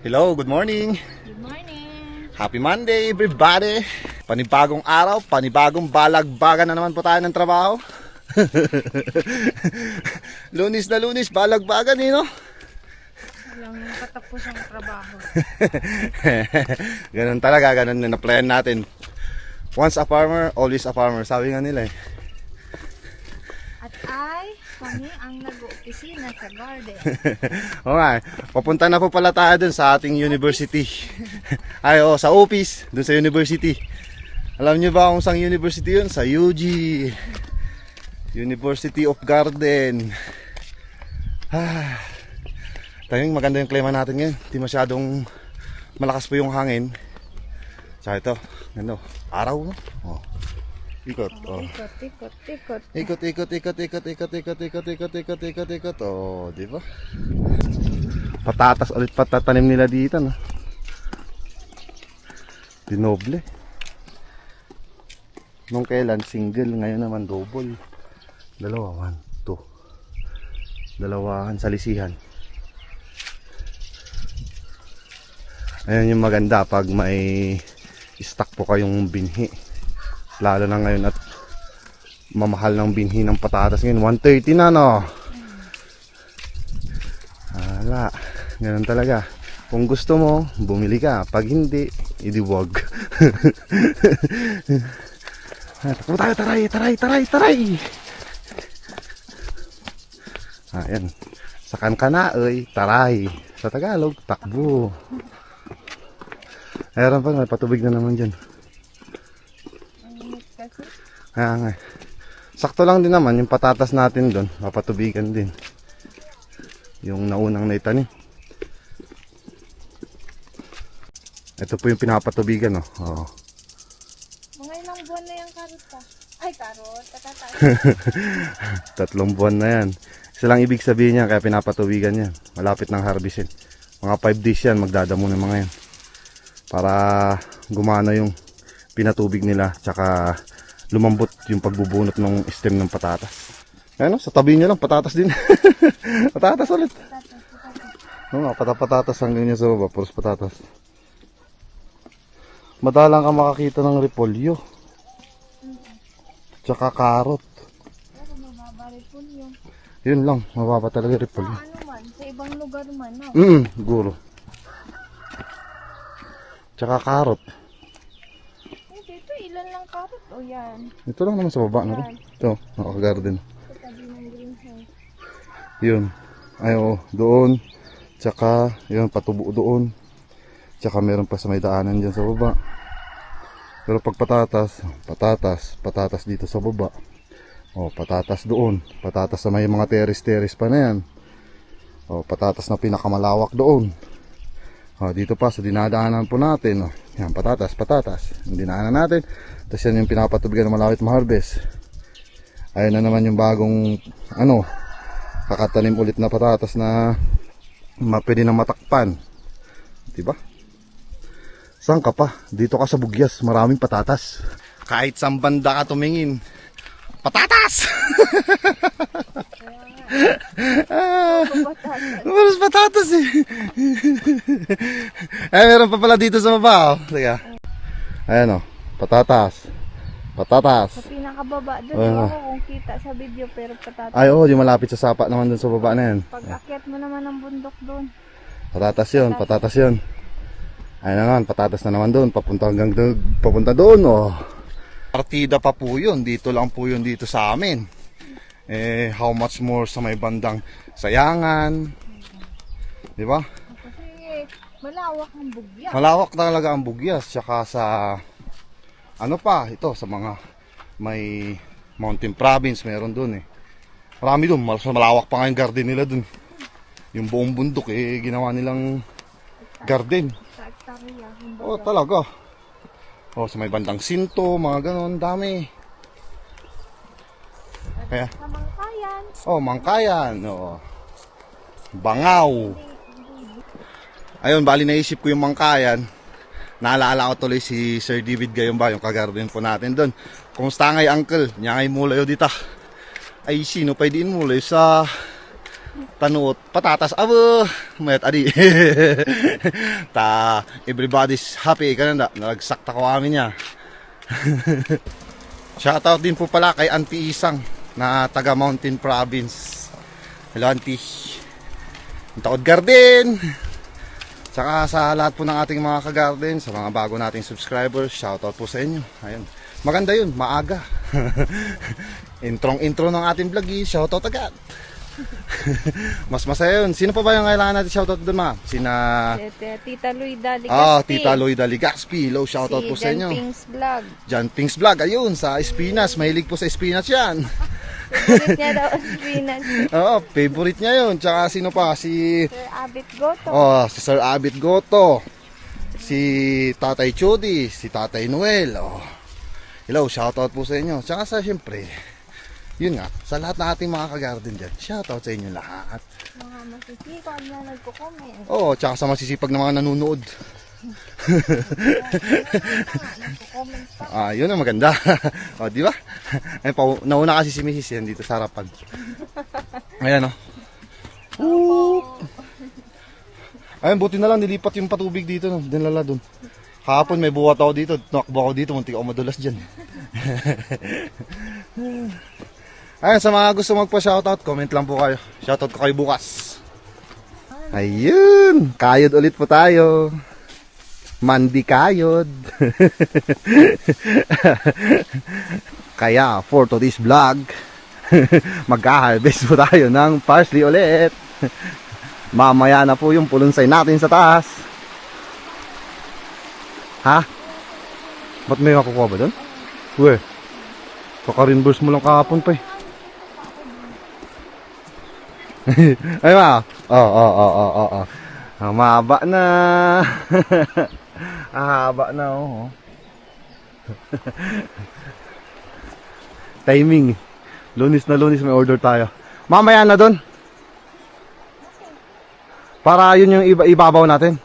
Hello, good morning. Good morning. Happy Monday, everybody. Panibagong araw, panibagong balagbagan na naman po tayo ng trabaho. Lunis na lunis, balagbagan no? Walang patapos ang trabaho. Ganun talaga, ganun na plan natin. Once a farmer, always a farmer. Sabi nga nila eh. At kami ang nag-opisina sa garden. Oo nga, papunta na po pala tayo dun sa ating university. Sa office, dun sa university. Alam niyo ba kung saan university yun? Sa UG. University of Garden. Tayong maganda yung klima natin ngayon. Hindi masyadong malakas po yung hangin. Sa ito, ano, araw no? Oh. Ikot. Oh. Ikot. Oh, di ba? Patatas ulit patatanim nila dito, no? Dinoble. Nung kailan single, ngayon naman double. Dalawa, 1, 2. Dalawahan salisihan. Ayan yung maganda pag may stock po kayong binhi. Lalo na ngayon at mamahal ng binhi ng patatas ngayon. 130 na no. Wala. Ganun talaga. Kung gusto mo, bumili ka. Pag hindi, idiwag. Takbo tayo, taray. Ayan. Sakan ka na, taray. Sa Tagalog, takbo. Ayan pa, may patubig na naman dyan. Nga. Sakto lang din naman yung patatas natin doon, mapatubigan din. Yung naunang naitanim. Ito po yung pinapatubigan, no. Oh. Mga ilang buwan na yung karot pa. Ay, karot. 3 buwan na yan. Isa lang ibig sabihin niya kaya pinapatubigan yan. Malapit ng harvestin. Mga 5 days yan, magdadamo ng mga yan. Para gumana yung pinatubig nila, tsaka lumambot yung pagbubunot ng stem ng patatas. Ayan o, sa tabi niya lang, patatas din. Patatas ulit. Oo nga, patatas hanggang niya sa baba, puros patatas. Madalang ka makakita ng repolyo. Tsaka karot. Pero mababa repolyo. Yun lang, mababa talaga repolyo. Sa ano man, sa ibang lugar man, no? Siguro. Tsaka karot. Dito, ilan lang karot? O yan. Ito lang naman sa baba na rin. Ito, naka-garden. Sa tabi ng greenhouse. Yun. Ay, doon. Tsaka, yun, patubo doon. Tsaka meron pa sa may daanan dyan sa baba. Pero pag patatas dito sa baba. Patatas doon. Patatas sa may mga teres-teres pa na yan. Patatas na pinakamalawak doon. Dito pa sa dinadaanan po natin. Yan, patatas. Yung dinaanan natin. Tapos yan yung pinapatubigan na malawit ma-harvest. Ayun na naman yung bagong kakatanim ulit na patatas na pwede na matakpan. Diba? Saan ka pa? Dito ka sa Bugyas. Maraming patatas. Kahit saan banda ka tumingin. Patatas! Maros patatas eh. Meron pa pala dito sa baba. Teka. Ayan patatas. Sa pinakababa doon, kung kita sa video, pero patatas. Ay, yung malapit sa sapa naman doon sa baba na yan. Pag akyat mo naman ng bundok doon. Patatas yun. Ayun naman, patatas na naman doon. Papunta doon. Partida pa po yun. Dito lang po yun dito sa amin. How much more sa may bandang Sayangan. Di ba? Kasi malawak ang Bugyas. Malawak talaga ang Bugyas. Tsaka sa ito sa mga may mountain province meron doon Marami doon. Malawak pa nga yung garden nila doon. Yung buong bundok ginawa nilang garden. Sa hektarya. Talaga. Sa may bandang Sinto, mga ganon, dami. Kaya Sa Mangkayan. Mangkayan. Bangaw. Ayun, bali naisip ko yung Mangkayan. Naalala ko tuloy si Sir David Gayomba, yung kagarden po natin doon. Kumusta ngay uncle? Nya ngay mulayo dita. Ay sino pa din mulayo sa tanuot, patatas, abo, mayat adi. Ta, everybody's happy, kananda, nagsakta ko amin niya. Shoutout din po pala kay Auntie Isang na taga Mountain Province. Hello Auntie. Taod Garden. Tsaka sa lahat po ng ating mga ka-garden, sa mga bago nating subscribers, shoutout po sa inyo. Ayun. Maganda yun, maaga. Intro ng ating vlog, shoutout agad. Mas masaya yun. Sino pa ba yung kailangan natin shoutout doon, ma'am? Tita Luida Ligaspi. Tita Luida Ligaspi. Low shoutout po sa inyo. John Pings Vlog. John Pings Vlog, ayun, sa Espinas. Mahilig po sa Espinas yan. Favorite niya daw ang spinach. Oo, favorite niya yun. Tsaka sino pa? Si Sir Abit Goto. si Sir Abit Goto. Si Tatay Chody. Si Tatay Noel. Hello, shoutout po sa inyo. Tsaka sa siyempre, yun nga, sa lahat ng ating mga ka-garden dyan, shoutout sa inyo lahat. Mga masisipag na nagko-comment. Tsaka sa masisipag na mga nanonood. Nagko-comment pa. Yun ang maganda. Di ba? Ay, nauna kasi si Mrs. yan dito sa harapan. Ayan, Ayun, buti na lang nilipat yung patubig dito, no? Dinala dun. Hapon may buhat ako dito, nakbo ako dito, muntik ako madulas dyan. Ayun, sa mga gusto magpa-shoutout, comment lang po kayo. Shoutout ko kayo bukas. Ayun, kayod ulit po tayo. Mandi kayod. Kaya, for today's vlog, mag-harvest po tayo ng parsley ulit. Mamaya na po yung pulunsay natin sa taas. Ha? Ba't may makukuha ba doon? Weh, kaka-reimburse mo lang kahapon pa eh. Ay ma, mahaba na. Haba na Timing. Lunis na lunis may order tayo. Mamaya na doon. Para yun yung ibabaw natin.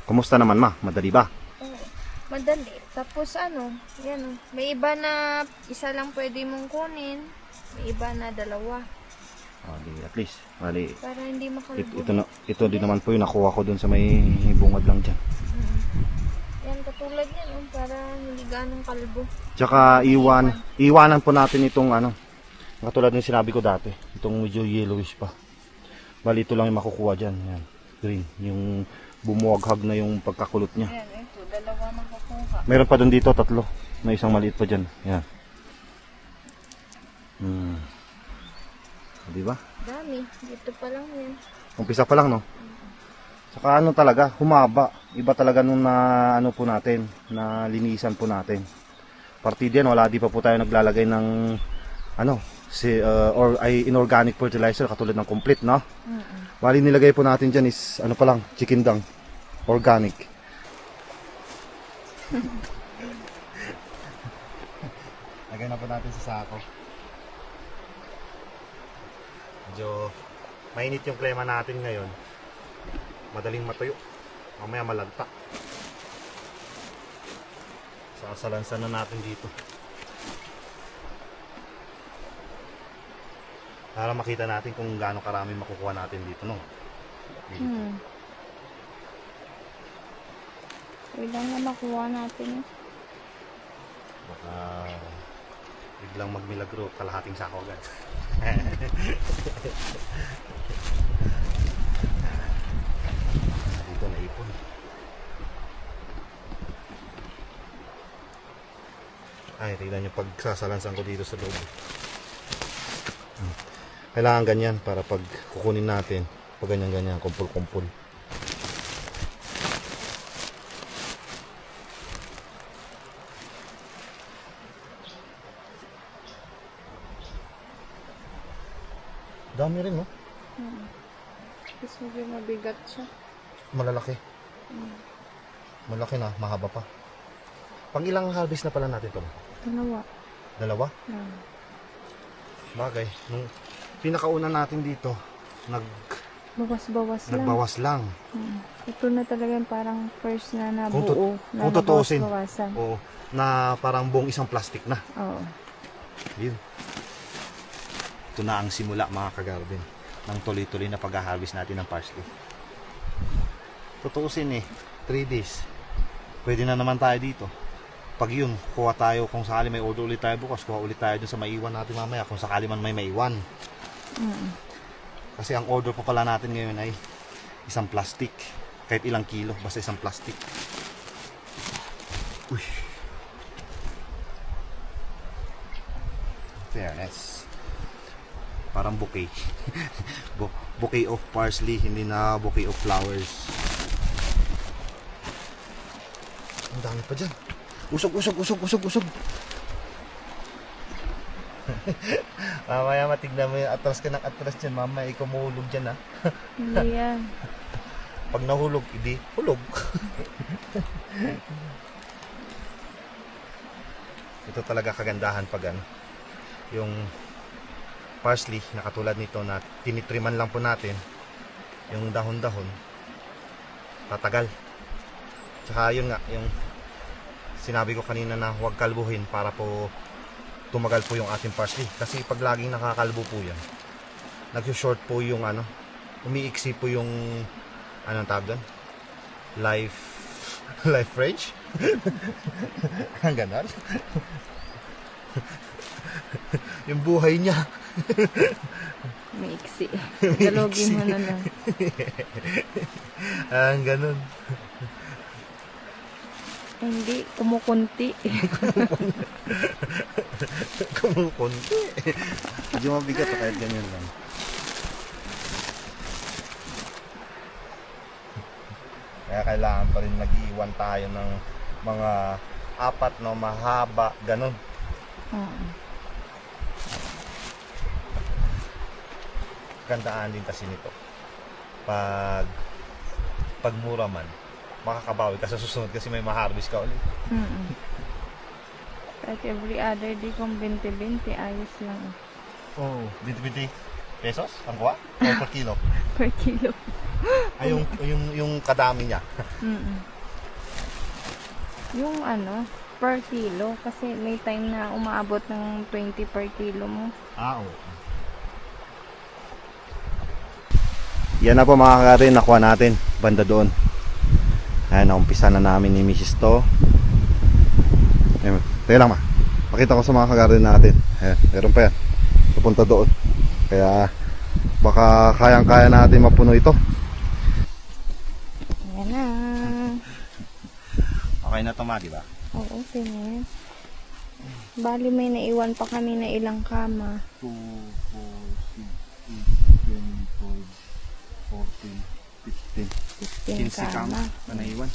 Kumusta naman ma? Madali ba? Madali. Tapos yan may iba na isa lang pwede mong kunin. May iba na dalawa. At least, bali. Para hindi makalubog. Ito din naman po yung nakuha ko dun sa may bungad lang dyan. Yan, katulad yan, para hindi ganong kalbo. Tsaka iwanan po natin itong katulad ng sinabi ko dati, itong medyo yellowish pa. Bali ito lang yung makukuha dyan. Yan, green. Yung bumuwaghag na yung pagkakulot niya. Yan, ito, dalawa makukuha. Meron pa dun dito, 3. May isang maliit pa dyan. Yan. Diba? Dami. Dito pa lang yan. Umpisa pa lang, no? Saka talaga, humaba. Iba talaga nung na po natin, na linisan po natin. Partida yan, wala di pa po tayo naglalagay ng inorganic fertilizer katulad ng complete, no? Bali nilagay po natin dyan is pa lang, chicken dung. Organic. Lagay na po natin sa sako. Medyo mainit yung klima natin ngayon. Madaling matuyo. Mamaya malagta. Sasalansan na natin dito. Para makita natin kung gaano karami makukuha natin dito, no? Dito. Ilang na makuha natin. Baka biglang magmilagro, kalahating sako agad. Dito naipon. Ay, tignan nyo pagsasalansan ko dito sa loob. Kailangan ganyan para pag kukunin natin, pag ganyan-ganyan, kumpul-kumpul. Dami rin, no? Kasi medyo mabigat siya. Malalaki. Malaki na, mahaba pa. Pang ilang harvest na pala natin ito? Dalawa? Bagay, nung pinakauna natin dito, nagbawas lang. Ito na talaga parang first na Kung nabuo. kung tutuusin. Bawasan. Oo, na parang buong isang plastic na. Oo. Yun. ito na ang simula mga ka-garden ng tuloy-tuloy na pag-harvest natin ng parsley. Tutuusin 3 days. Pwede na naman tayo dito. Pag yun, kuha tayo kung sakali may order ulit tayo bukas, kuha ulit tayo dun sa maiwan natin mamaya kung sakali man may maiwan. Kasi ang order pa pala natin ngayon ay isang plastic. Kahit ilang kilo, basta isang plastic. Uy. Fairness. Parang bouquet. Bouquet of parsley, hindi na bouquet of flowers. Ang dami pa dyan. Usog. Mamaya matignan mo yung atras ka ng atras dyan. Mamaya ikaw mahulog dyan ha. Hindi yan. Pag nahulog, hindi hulog. Ito talaga kagandahan pag ano, yung parsley na katulad nito na tinitriman lang po natin, yung dahon-dahon tatagal. Tsaka yun nga, yung sinabi ko kanina na huwag kalbuhin para po tumagal po yung ating parsley. Kasi pag laging nakakalbo po yan, nag-short po yung ano, umiiksi po yung anong tawag doon? Life range? Ang ganon. Yung buhay niya. May iksi. Tagalogin mo na lang. Ang ganon. Hindi, kumukunti. Kumukunti. Medyo mabigat kahit ganyan lang. Kaya kailangan pa rin nag-iwan tayo ng mga 4 na mahaba, ganon. Gandaan din kasi nito. Pag mura man, makakabawi ka sa susunod kasi may ma-harvest ka ulit. At every other day kung 20-20, ayos lang. Oo. 20 pesos ang kuha? O per kilo? Per kilo. Ay, yung kadami niya. Yung ano, per kilo. Kasi may time na umaabot ng 20 per kilo mo. Oo. Yan na po mga kakarin, nakuha natin banda doon. Ayan, naumpisa na namin ni Mrs. to. Ayan, tayo lang ma. Pakita ko sa mga kakarin natin. Ayan, meron pa yan. Papunta doon. Kaya baka kayang-kaya natin mapuno ito. Ayan na. Okay na ito ma, di ba? Oo, okay na yan. Bali may naiwan pa kami na ilang kama. 2, 4, 6, 8, 10, 14, 15. 15 kama na naiwan.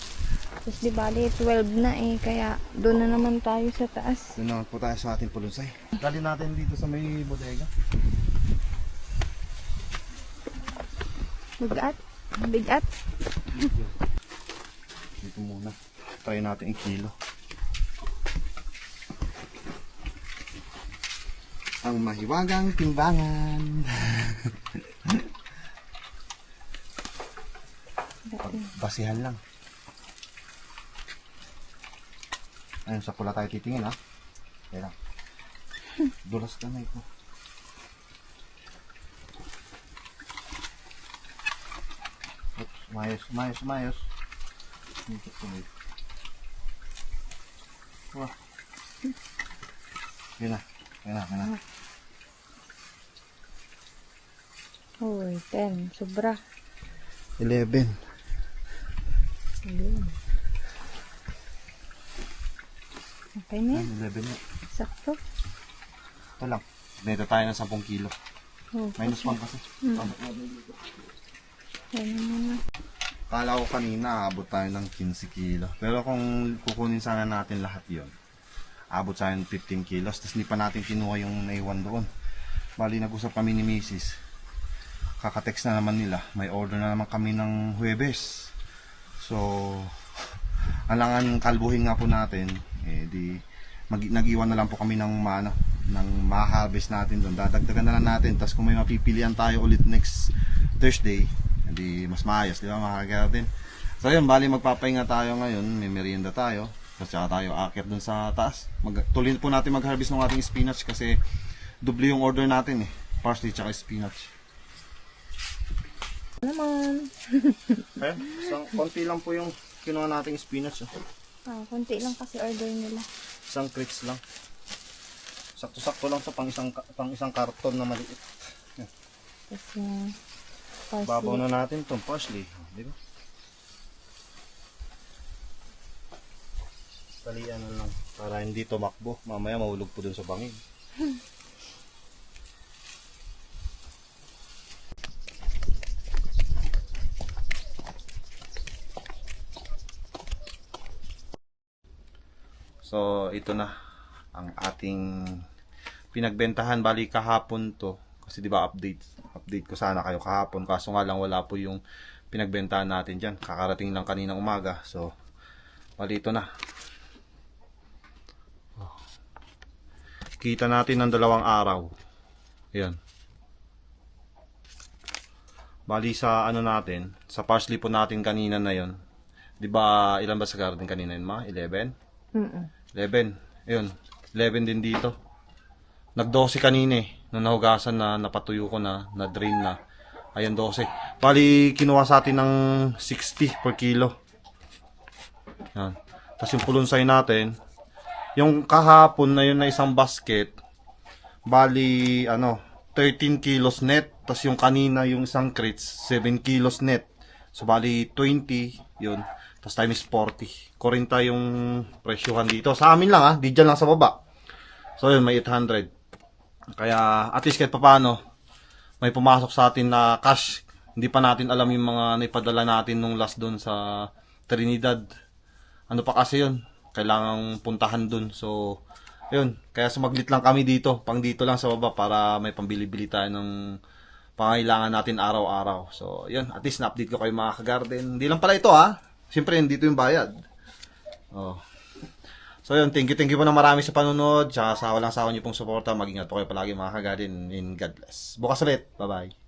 Tapos di bali 12 na eh. Kaya doon na naman tayo sa taas. Doon naman po tayo sa ating pulunsay. Dali natin dito sa may bodega. Bigat. Bigat. Dito muna. Try natin 1 kilo. Ang mahiwagang timbangan. Basihan lang. Ayun, sa pula tayo titingin ha. Kaya lang. Dulas ka na ito. Oops, umayos. Wah. Yun na. Uy, 10. Sobra. 11. Okay na yan. 11 na. Sakto. Ito lang. Dito tayo ng 10 kilo. Oh, Minus 1 kasi. Yan muna. Kala ko kanina, abot tayo ng 15 kilo. Pero kung kukunin sana natin lahat yon, abot tayo ng 15 kilos. Tapos hindi pa natin kinuha yung naiwan doon. Bali, nag-usap kami ni Mrs. Kakatext na naman nila. May order na naman kami ng Huwebes. So, alangan kalbuhin nga po natin. Nag-iwan na lang po kami ng ma-harvest natin doon. Dadagdagan na lang natin. Tapos kung may mapipilian tayo ulit next Thursday, hindi mas maayos, di ba mga garden? So yun, bali magpapahinga tayo ngayon, may merienda tayo. Tapos saka tayo aakyat dun sa taas. Tuloy po natin mag-harvest ng ating spinach kasi doble yung order natin eh. parsley tsaka spinach. Naman. Ayan, isang konti lang po yung kinuha nating spinach. Konti lang kasi order nila. Isang crates lang. Sakto-sakto lang to pang isang karton na maliit. Tapos yung parsley. Babaw na natin tong parsley. Di ba? Talian na lang para hindi tumakbo. Mamaya mahulog po dun sa bangin. So, ito na ang ating pinagbentahan. Bali kahapon to. Kasi di ba update ko sana kayo kahapon. Kaso nga lang wala po yung pinagbentahan natin dyan. Kakarating lang kaninang umaga. So, bali ito na. Kita natin ng 2 araw. Ayan. Bali sa ano natin, sa parsley po natin kanina na yon. Di ba ilan ba sa garden kanina yun, ma? 11? 11. Ayun. 11 din dito. Nag-12 kanina eh. Nung nahugasan na, napatuyo ko na, na-drain na. Ayun, 12. Bali, kinuha sa atin ng 60 per kilo. Yan. Tapos yung pulunsay natin, yung kahapon na yun na isang basket, bali, 13 kilos net. Tapos yung kanina, yung isang crates, 7 kilos net. So, bali, 20, yun. Tapos times 40. 40 yung presyohan dito. Sa amin lang di dyan lang sa baba. So, yun, may 800. Kaya, at least kahit paano, may pumasok sa atin na cash. Hindi pa natin alam yung mga naipadala natin nung last doon sa Trinidad. Ano pa kasi yun? Kailangang puntahan dun. So, yun. Kaya sumaglit lang kami dito. Pang dito lang sa baba para may pambili-bili tayo ng pangailangan natin araw-araw. So, yun. At least na-update ko kayo mga ka-garden. Hindi lang pala ito Siyempre, dito yung bayad. Oh. So, yun. Thank you po na marami sa panunod. Tsaka sa walang sawa niyo pong suporta. Mag-ingat po kayo palagi mga ka-garden. And God bless. Bukas ulit. Bye-bye.